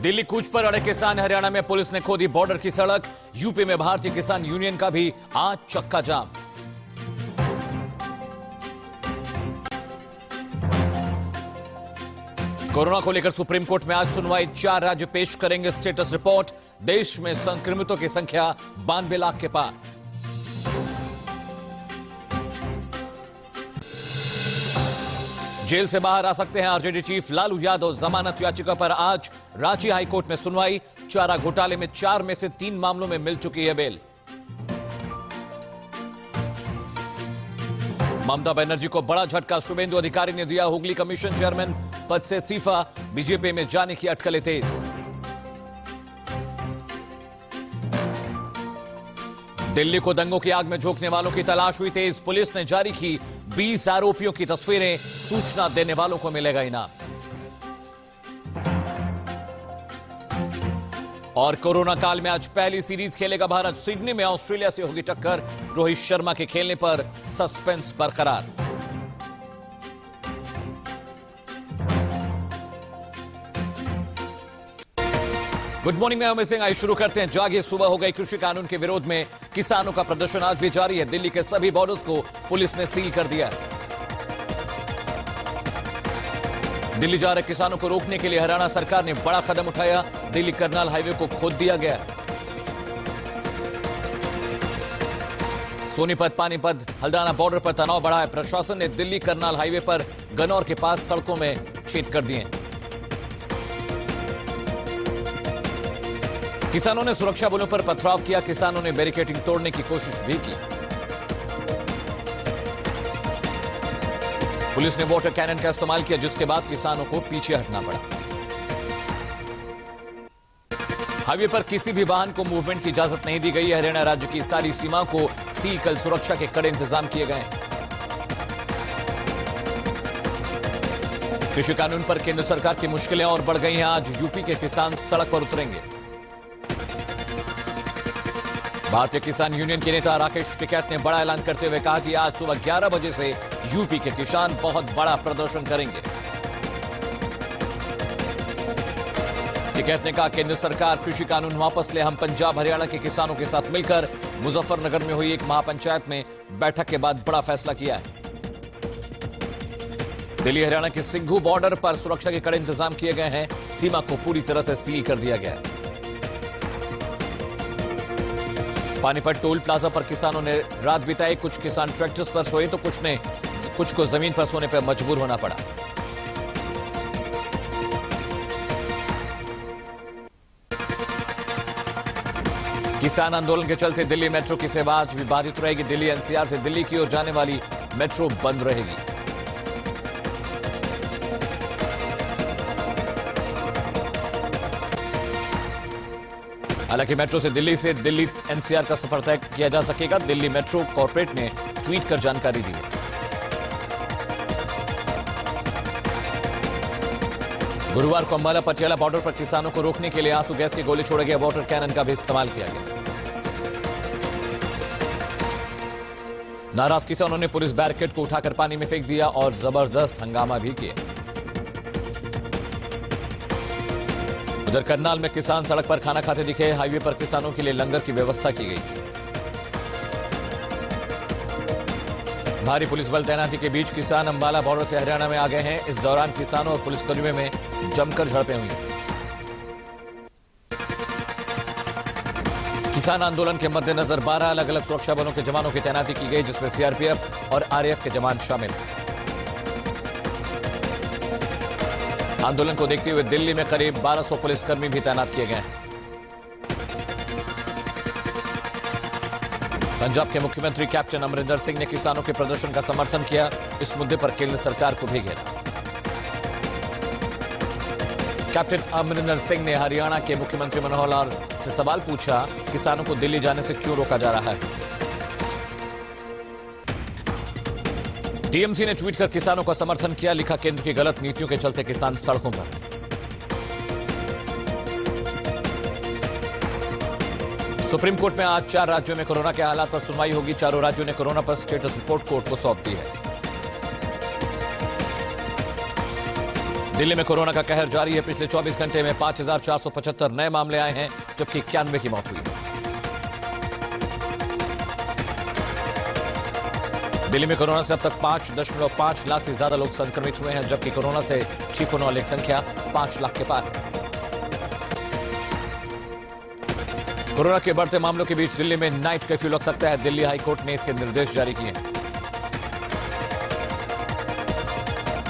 दिल्ली कूच पर अड़े किसान, हरियाणा में पुलिस ने खोदी बॉर्डर की सड़क। यूपी में भारतीय किसान यूनियन का भी आज चक्का जाम। कोरोना को लेकर सुप्रीम कोर्ट में आज सुनवाई। 4 राज्य पेश करेंगे स्टेटस रिपोर्ट। देश में संक्रमितों की संख्या 92 लाख के पार। जेल से बाहर आ सकते हैं आरजेडी चीफ लालू यादव। जमानत याचिका पर आज रांची हाईकोर्ट में सुनवाई। चारा घोटाले में 4 में से 3 मामलों में मिल चुकी है बेल। ममता बनर्जी को बड़ा झटका, शुभेंदु अधिकारी ने दिया हुगली कमीशन चेयरमैन पद से इस्तीफा। बीजेपी में जाने की अटकलें तेज। दिल्ली को दंगों की आग में झोंकने वालों की तलाश हुई तेज। पुलिस ने जारी की 20 आरोपियों की तस्वीरें। सूचना देने वालों को मिलेगा इनाम। और कोरोना काल में आज पहली सीरीज खेलेगा भारत। सिडनी में ऑस्ट्रेलिया से होगी टक्कर। रोहित शर्मा के खेलने पर सस्पेंस बरकरार। गुड मॉर्निंग, मैं अमित सिंह। आज शुरू करते हैं। जागिए, सुबह हो गई। कृषि कानून के विरोध में किसानों का प्रदर्शन आज भी जारी है। दिल्ली के सभी बॉर्डर्स को पुलिस ने सील कर दिया है। दिल्ली जा रहे किसानों को रोकने के लिए हरियाणा सरकार ने बड़ा कदम उठाया। दिल्ली करनाल हाईवे को खोद दिया गया। सोनीपत, पानीपत, हल्द्वानी बॉर्डर पर तनाव बढ़ा है। प्रशासन ने दिल्ली करनाल हाईवे पर गनौर के पास सड़कों में छेद कर दिए। किसानों ने सुरक्षा बलों पर पथराव किया। किसानों ने बैरिकेडिंग तोड़ने की कोशिश भी की। पुलिस ने वाटर कैनन का इस्तेमाल किया, जिसके बाद किसानों को पीछे हटना पड़ा। हाईवे पर किसी भी वाहन को मूवमेंट की इजाजत नहीं दी गई है। हरियाणा राज्य की सारी सीमा को सील कर सुरक्षा के कड़े इंतजाम किए गए हैं। कृषि कानून पर केंद्र सरकार की मुश्किलें और बढ़ गई हैं। आज यूपी के किसान सड़क पर उतरेंगे। भारतीय किसान यूनियन के नेता राकेश टिकैत ने बड़ा ऐलान करते हुए कहा कि आज सुबह 11 बजे से यूपी के किसान बहुत बड़ा प्रदर्शन करेंगे। टिकैत ने कहा, केंद्र सरकार कृषि कानून वापस ले। हम पंजाब हरियाणा के किसानों के साथ मिलकर मुजफ्फरनगर में हुई एक महापंचायत में बैठक के बाद बड़ा फैसला किया है। दिल्ली हरियाणा के सिंघू बॉर्डर पर सुरक्षा के कड़े इंतजाम किए गए हैं। सीमा को पूरी तरह से सील कर दिया गया है। पानीपत टोल प्लाजा पर किसानों ने रात बिताई। कुछ किसान ट्रैक्टर्स पर सोए तो कुछ को जमीन पर सोने पर मजबूर होना पड़ा। किसान आंदोलन के चलते दिल्ली मेट्रो की सेवा आज भी बाधित रहेगी। दिल्ली एनसीआर से दिल्ली की ओर जाने वाली मेट्रो बंद रहेगी। हालांकि मेट्रो से दिल्ली एनसीआर का सफर तय किया जा सकेगा। दिल्ली मेट्रो कॉर्पोरेट ने ट्वीट कर जानकारी दी है। गुरुवार को अंबाला पटियाला बॉर्डर पर किसानों को रोकने के लिए आंसू गैस के गोले छोड़े गए। वाटर कैनन का भी इस्तेमाल किया गया। नाराज किसानों ने पुलिस बैरिकेड को उठाकर पानी में फेंक दिया और जबरदस्त हंगामा भी किया। उधर करनाल में किसान सड़क पर खाना खाते दिखे। हाईवे पर किसानों के लिए लंगर की व्यवस्था की गई थी। भारी पुलिस बल तैनाती के बीच किसान अंबाला बॉर्डर से हरियाणा में आ गए हैं। इस दौरान किसानों और पुलिसकर्मियों में जमकर झड़पें हुई। किसान आंदोलन के मद्देनजर 12 अलग अलग सुरक्षा बलों के जवानों की तैनाती की गई, जिसमें सीआरपीएफ और आरएएफ के जवान शामिल हैं। आंदोलन को देखते हुए दिल्ली में करीब 1200 पुलिसकर्मी भी तैनात किए गए हैं। पंजाब के मुख्यमंत्री कैप्टन अमरिंदर सिंह ने किसानों के प्रदर्शन का समर्थन किया। इस मुद्दे पर केंद्र सरकार को भी घेरा। कैप्टन अमरिंदर सिंह ने हरियाणा के मुख्यमंत्री मनोहर लाल से सवाल पूछा, किसानों को दिल्ली जाने से क्यों रोका जा रहा है। टीएमसी ने ट्वीट कर किसानों का समर्थन किया। लिखा, केंद्र की गलत नीतियों के चलते किसान सड़कों पर। सुप्रीम कोर्ट में आज 4 राज्यों में कोरोना के हालात पर सुनवाई होगी। चारों राज्यों ने कोरोना पर स्टेटस रिपोर्ट कोर्ट को सौंप दी है। दिल्ली में कोरोना का कहर जारी है। पिछले 24 घंटे में 5,475 नए मामले आए हैं, जबकि 91 की मौत हुई है। दिल्ली में कोरोना से अब तक 5.5 लाख से ज्यादा लोग संक्रमित हुए हैं, जबकि कोरोना से ठीक होने वालों की संख्या 5 लाख के पार है। कोरोना के बढ़ते मामलों के बीच दिल्ली में नाइट कर्फ्यू लग सकता है। दिल्ली हाईकोर्ट ने इसके निर्देश जारी किए हैं।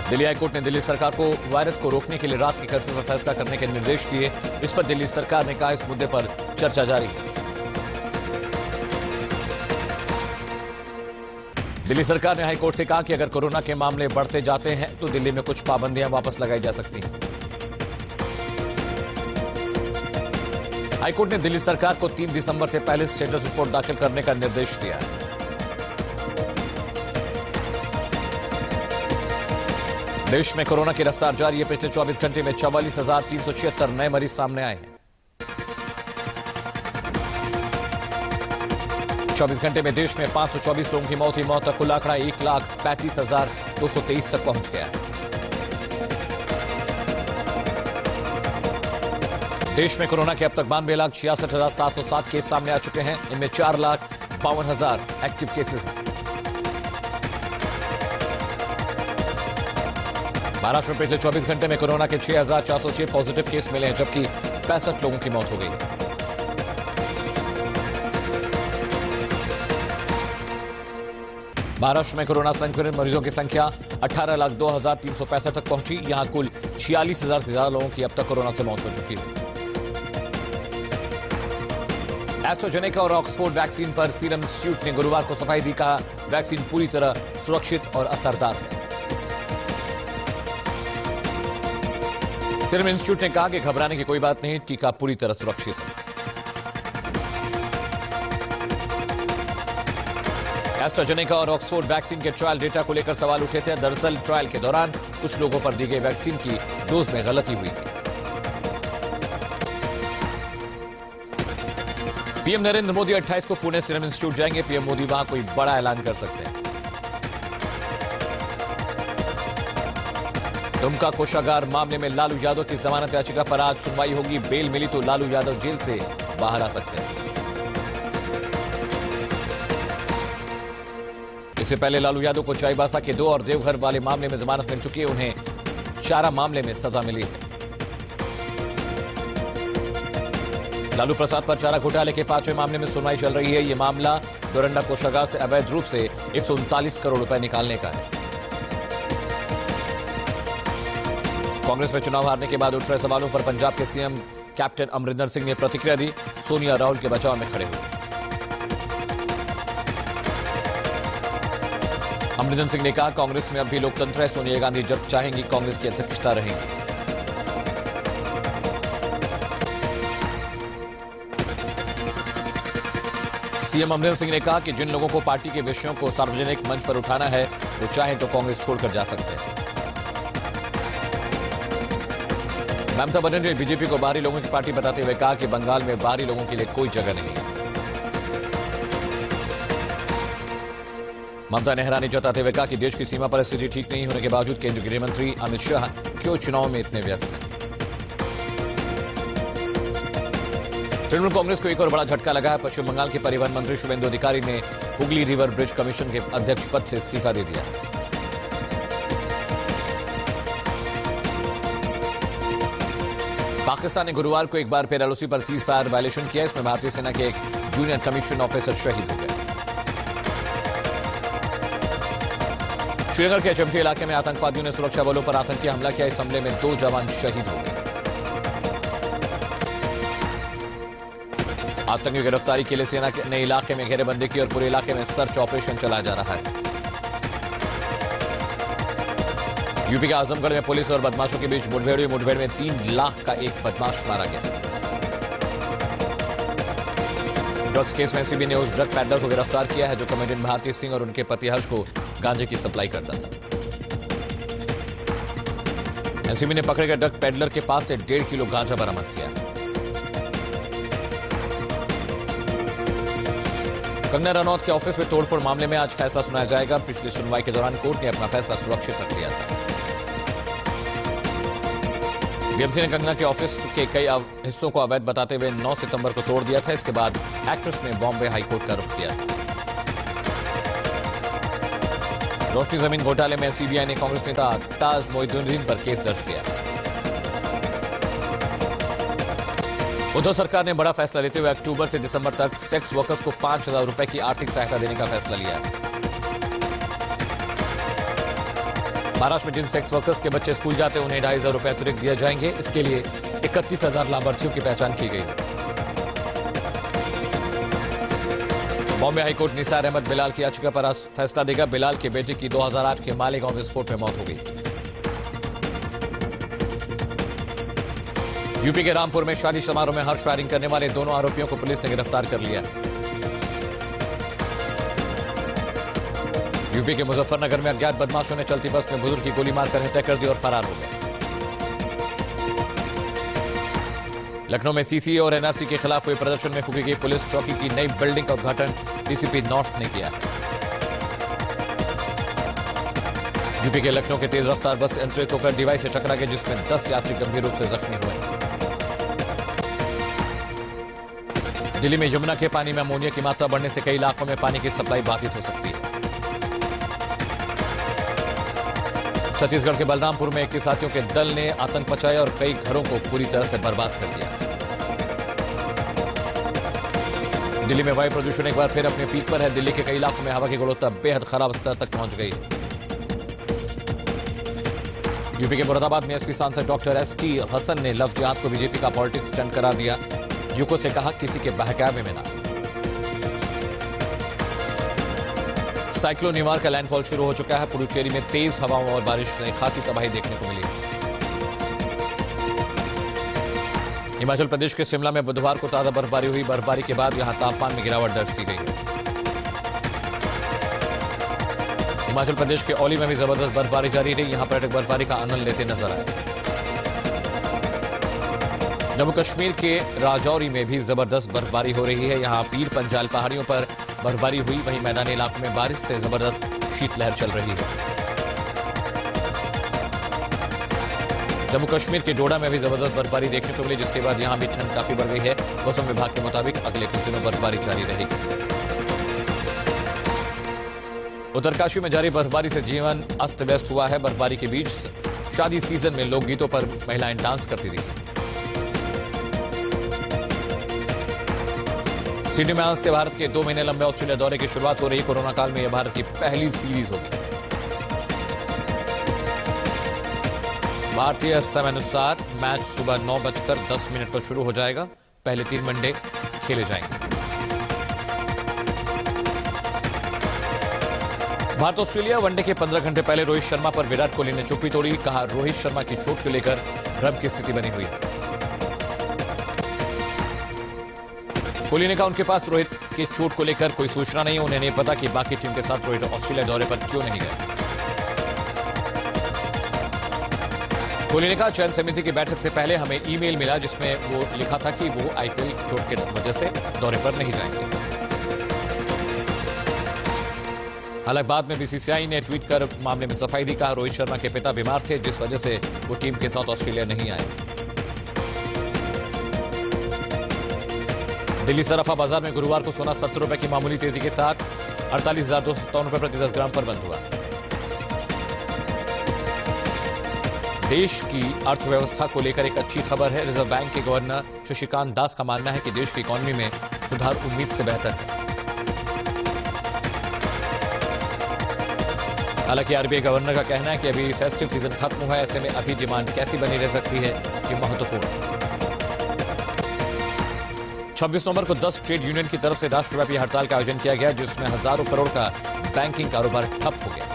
दिल्ली हाईकोर्ट ने दिल्ली सरकार को वायरस को रोकने के लिए रात के कर्फ्यू में फैसला करने के निर्देश दिए। इस पर दिल्ली सरकार ने कहा इस मुद्दे पर चर्चा जारी है। दिल्ली सरकार ने हाईकोर्ट से कहा कि अगर कोरोना के मामले बढ़ते जाते हैं तो दिल्ली में कुछ पाबंदियां वापस लगाई जा सकती हैं। हाईकोर्ट ने दिल्ली सरकार को 3 दिसंबर से पहले स्टेटस रिपोर्ट दाखिल करने का निर्देश दिया है। देश में कोरोना की रफ्तार जारी है। पिछले 24 घंटे में 44,376 नए मरीज सामने आए हैं। 24 घंटे में देश में 524 लोगों की मौत हुई। मौत का कुल आंकड़ा 1,35,223 तक पहुंच गया है। देश में कोरोना के अब तक 92,66,707 केस सामने आ चुके हैं। इनमें 4,52,000 एक्टिव केसेस हैं। महाराष्ट्र में पिछले 24 घंटे में कोरोना के 6,406 पॉजिटिव केस मिले हैं, जबकि 65 लोगों की मौत हो गई। महाराष्ट्र में कोरोना संक्रमित मरीजों की संख्या 18,02,365 तक पहुंची। यहां कुल 46,000 से ज्यादा लोगों की अब तक कोरोना से मौत हो चुकी है। एस्ट्राजेनेका और ऑक्सफोर्ड वैक्सीन पर सीरम इंस्टीट्यूट ने गुरुवार को सफाई दी। कहा वैक्सीन पूरी तरह सुरक्षित और असरदार है। सीरम इंस्टीट्यूट ने कहा कि घबराने की कोई बात नहीं, टीका पूरी तरह सुरक्षित है। एस्ट्राजेनेका और ऑक्सफोर्ड वैक्सीन के ट्रायल डेटा को लेकर सवाल उठे थे। दरअसल ट्रायल के दौरान कुछ लोगों पर दी गई वैक्सीन की डोज में गलती हुई थी। पीएम नरेंद्र मोदी 28 को पुणे सीरम इंस्टीट्यूट जाएंगे। पीएम मोदी वहां कोई बड़ा ऐलान कर सकते हैं। दुमका कोषागार मामले में लालू यादव की जमानत याचिका पर आज सुनवाई होगी। बेल मिली तो लालू यादव जेल से बाहर आ सकते हैं। इससे पहले लालू यादव को चाईबासा के 2 और देवघर वाले मामले में जमानत मिल चुकी है। उन्हें चारा मामले में सजा मिली है। लालू प्रसाद पर चारा घोटाले के 5वें मामले में सुनवाई चल रही है। यह मामला डोरंडा कोषागार से अवैध रूप से 139 करोड़ रुपए निकालने का है। कांग्रेस में चुनाव हारने के बाद उठ रहे सवालों पर पंजाब के सीएम कैप्टन अमरिंदर सिंह ने प्रतिक्रिया दी। सोनिया राहुल के बचाव में खड़े हुए। अमरिंदर सिंह ने कहा कांग्रेस में अब भी लोकतंत्र है। सोनिया गांधी जब चाहेंगी कांग्रेस की अध्यक्षता रहेगी। सीएम अमरिंदर सिंह ने कहा कि जिन लोगों को पार्टी के विषयों को सार्वजनिक मंच पर उठाना है वो चाहे तो कांग्रेस छोड़कर जा सकते हैं। ममता बनर्जी ने बीजेपी को बाहरी लोगों की पार्टी बताते हुए कहा कि बंगाल में बाहरी लोगों के लिए कोई जगह नहीं है। ममता ने हैरानी जताते हुए कहा कि देश की सीमा पर स्थिति ठीक नहीं होने के बावजूद केंद्रीय गृह मंत्री अमित शाह क्यों चुनाव में इतने व्यस्त हैं। तृणमूल कांग्रेस को एक और बड़ा झटका लगा है। पश्चिम बंगाल के परिवहन मंत्री शुभेंदु अधिकारी ने हुगली रिवर ब्रिज कमीशन के अध्यक्ष पद से इस्तीफा दे दिया। पाकिस्तान ने गुरुवार को एक बार फिर एलओसी पर सीज फायर वायलेशन किया। इसमें भारतीय सेना के एक जूनियर कमीशन ऑफिसर शहीद हो गए। श्रीनगर के चमकी इलाके में आतंकवादियों ने सुरक्षा बलों पर आतंकी हमला किया। इस हमले में 2 जवान शहीद हो गए। आतंकियों की गिरफ्तारी के लिए सेना ने इलाके में घेरेबंदी की और पूरे इलाके में सर्च ऑपरेशन चलाया जा रहा है। यूपी के आजमगढ़ में पुलिस और बदमाशों के बीच मुठभेड़ हुई। मुठभेड़ में 3 लाख का एक बदमाश मारा गया। ड्रग्स केस में एसीबी ने उस ड्रग पैडलर को गिरफ्तार किया है जो कॉमेडियन भारती सिंह और उनके पति हर्ष को गांजे की सप्लाई करता था। एसीबी ने पकड़े गए ड्रग पैडलर के पास से 1.5 किलो गांजा बरामद किया। कंगना रनौत के ऑफिस में तोड़फोड़ मामले में आज फैसला सुनाया जाएगा। पिछली सुनवाई के दौरान कोर्ट ने अपना फैसला सुरक्षित रख लिया था। बीएमसी ने कंगना के ऑफिस के कई हिस्सों को अवैध बताते हुए 9 सितंबर को तोड़ दिया था। इसके बाद एक्ट्रेस ने बॉम्बे हाईकोर्ट का रुख किया। रोशनी जमीन घोटाले में सीबीआई ने कांग्रेस नेता ताज मोइनुद्दीन पर केस दर्ज किया। उद्धव सरकार ने बड़ा फैसला लेते हुए अक्टूबर से दिसंबर तक सेक्स वर्कर्स को 5,000 रुपए की आर्थिक सहायता देने का फैसला लिया है। महाराष्ट्र में जिन सेक्स वर्कर्स के बच्चे स्कूल जाते हैं उन्हें 2,500 रुपए अतिरिक्त दिए जाएंगे। इसके लिए 31,000 लाभार्थियों की पहचान की गई। बॉम्बे हाईकोर्ट निसार अहमद बिलाल की याचिका पर आज फैसला देगा। बिलाल के बेटे की 2008 के मालेगांव विस्फोट में मौत हो गई थी। यूपी के रामपुर में शादी समारोह में हर्ष फायरिंग करने वाले दोनों आरोपियों को पुलिस ने गिरफ्तार कर लिया है। यूपी के मुजफ्फरनगर में अज्ञात बदमाशों ने चलती बस में बुजुर्ग की गोली मारकर हत्या कर दी और फरार हो गए। लखनऊ में सीसीए और एनआरसी के खिलाफ हुए प्रदर्शन में फूकी गई पुलिस चौकी की नई बिल्डिंग का उद्घाटन डीसीपी नॉर्थ ने किया। यूपी के लखनऊ के तेज रफ्तार बस अनियंत्रित होकर डिवाइस से टकरा गई, जिसमें 10 यात्री गंभीर रूप से जख्मी हुए। दिल्ली में यमुना के पानी में अमोनिया की मात्रा बढ़ने से कई इलाकों में पानी की सप्लाई बाधित हो सकती है। छत्तीसगढ़ के बलरामपुर में 21 साथियों के दल ने आतंक मचाया और कई घरों को पूरी तरह से बर्बाद कर दिया। दिल्ली में वायु प्रदूषण एक बार फिर अपने पीक पर है। दिल्ली के कई इलाकों में हवा की गुणवत्ता बेहद खराब स्तर तक पहुंच गई। यूपी के मुरादाबाद में एसपी सांसद डॉक्टर एसटी हसन ने लव जिहाद को बीजेपी का पॉलिटिक्स स्टंट करार दिया। युवकों से कहा किसी के बहकावे में ना। साइक्लोन निवार का लैंडफॉल शुरू हो चुका है। पुडुचेरी में तेज हवाओं और बारिश से खासी तबाही देखने को मिली। हिमाचल प्रदेश के शिमला में बुधवार को ताजा बर्फबारी हुई। बर्फबारी के बाद यहां तापमान में गिरावट दर्ज की गई। हिमाचल प्रदेश के औली में भी जबरदस्त बर्फबारी जारी रही। यहां पर्यटक बर्फबारी का आनंद लेते नजर आए। जम्मू कश्मीर के राजौरी में भी जबरदस्त बर्फबारी हो रही है। यहां पीर पंजाल पहाड़ियों पर बर्फबारी हुई। वहीं मैदानी इलाकों में बारिश से जबरदस्त शीतलहर चल रही है। जम्मू कश्मीर के डोडा में भी जबरदस्त बर्फबारी देखने को मिली, जिसके बाद यहां भी ठंड काफी बढ़ गई है। मौसम विभाग के मुताबिक अगले कुछ दिनों बर्फबारी जारी रहेगी। उत्तरकाशी में जारी बर्फबारी से जीवन अस्त व्यस्त हुआ है। बर्फबारी के बीच शादी सीजन में लोकगीतों पर महिलाएं डांस करती दिखी। सिडनी में आज से भारत के 2 महीने लंबे ऑस्ट्रेलिया दौरे की शुरुआत हो रही। कोरोना काल में यह भारत की पहली सीरीज होगी। भारतीय समयानुसार मैच सुबह 9:10 पर शुरू हो जाएगा। पहले 3 वनडे खेले जाएंगे। भारत ऑस्ट्रेलिया वनडे के 15 घंटे पहले रोहित शर्मा पर विराट कोहली ने चुप्पी तोड़ी। कहा रोहित शर्मा की चोट को लेकर भ्रम की स्थिति बनी हुई है। कोहली ने कहा उनके पास रोहित की चोट को लेकर कोई सूचना नहीं है। उन्हें नहीं पता कि बाकी टीम के साथ रोहित ऑस्ट्रेलिया दौरे पर क्यों नहीं गए। कोहली ने कहा चयन समिति की बैठक से पहले हमें ईमेल मिला, जिसमें वो लिखा था कि वो आईपीएल चोट की वजह से दौरे पर नहीं जाएंगे। हालांकि बाद में बीसीसीआई ने ट्वीट कर मामले में सफाई दी। कहा रोहित शर्मा के पिता बीमार थे, जिस वजह से वो टीम के साथ ऑस्ट्रेलिया नहीं आए। दिल्ली सराफा बाजार में गुरुवार को सोना 70 रुपए की मामूली तेजी के साथ 48,257 रुपए प्रति 10 ग्राम पर बंद हुआ। देश की अर्थव्यवस्था को लेकर एक अच्छी खबर है। रिजर्व बैंक के गवर्नर शशिकांत दास का मानना है कि देश की इकोनॉमी में सुधार उम्मीद से बेहतर है। हालांकि आरबीआई गवर्नर का कहना है कि अभी फेस्टिव सीजन खत्म हुआ है, ऐसे में अभी डिमांड कैसी बनी रह सकती है ये महत्वपूर्ण है। 26 नवंबर को 10 ट्रेड यूनियन की तरफ से राष्ट्रव्यापी हड़ताल का आयोजन किया गया, जिसमें हजारों करोड़ का बैंकिंग कारोबार ठप हो गया।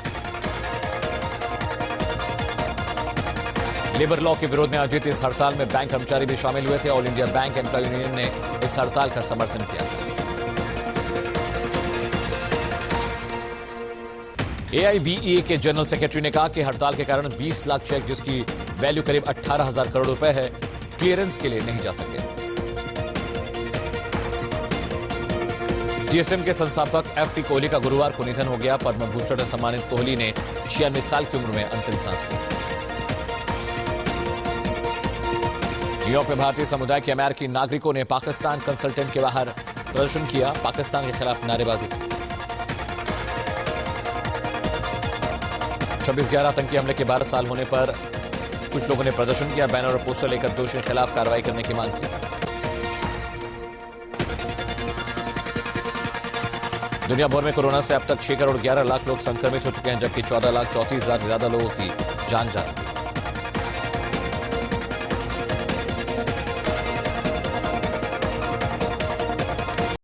लेबर लॉ के विरोध में आयोजित इस हड़ताल में बैंक कर्मचारी भी शामिल हुए थे। All India bank employee union ने इस हड़ताल का समर्थन किया। एआईबीईए के जनरल सेक्रेटरी ने कहा कि हड़ताल के कारण 20 लाख चेक, जिसकी वैल्यू करीब 18,000 करोड़ रुपए है, क्लियरेंस के लिए नहीं जा सके। जीएसएम के संस्थापक एफपी कोहली का गुरुवार को निधन हो गया। पद्म भूषण से सम्मानित कोहली ने 96 साल की उम्र में अंतिम सांस ली। न्यूयॉर्क में भारतीय समुदाय के अमेरिकी नागरिकों ने पाकिस्तान कंसल्टेंट के बाहर प्रदर्शन किया, पाकिस्तान के खिलाफ नारेबाजी की। 26/11 आतंकी हमले के 12 साल होने पर कुछ लोगों ने प्रदर्शन किया, बैनर और पोस्टर लेकर दोषियों के खिलाफ कार्रवाई करने की मांग की। दुनिया भर में कोरोना से अब तक 6 करोड़ 11 लाख लोग संक्रमित हो चुके हैं, जबकि 14,34,000 से ज्यादा लोगों की जान जा चुकी है।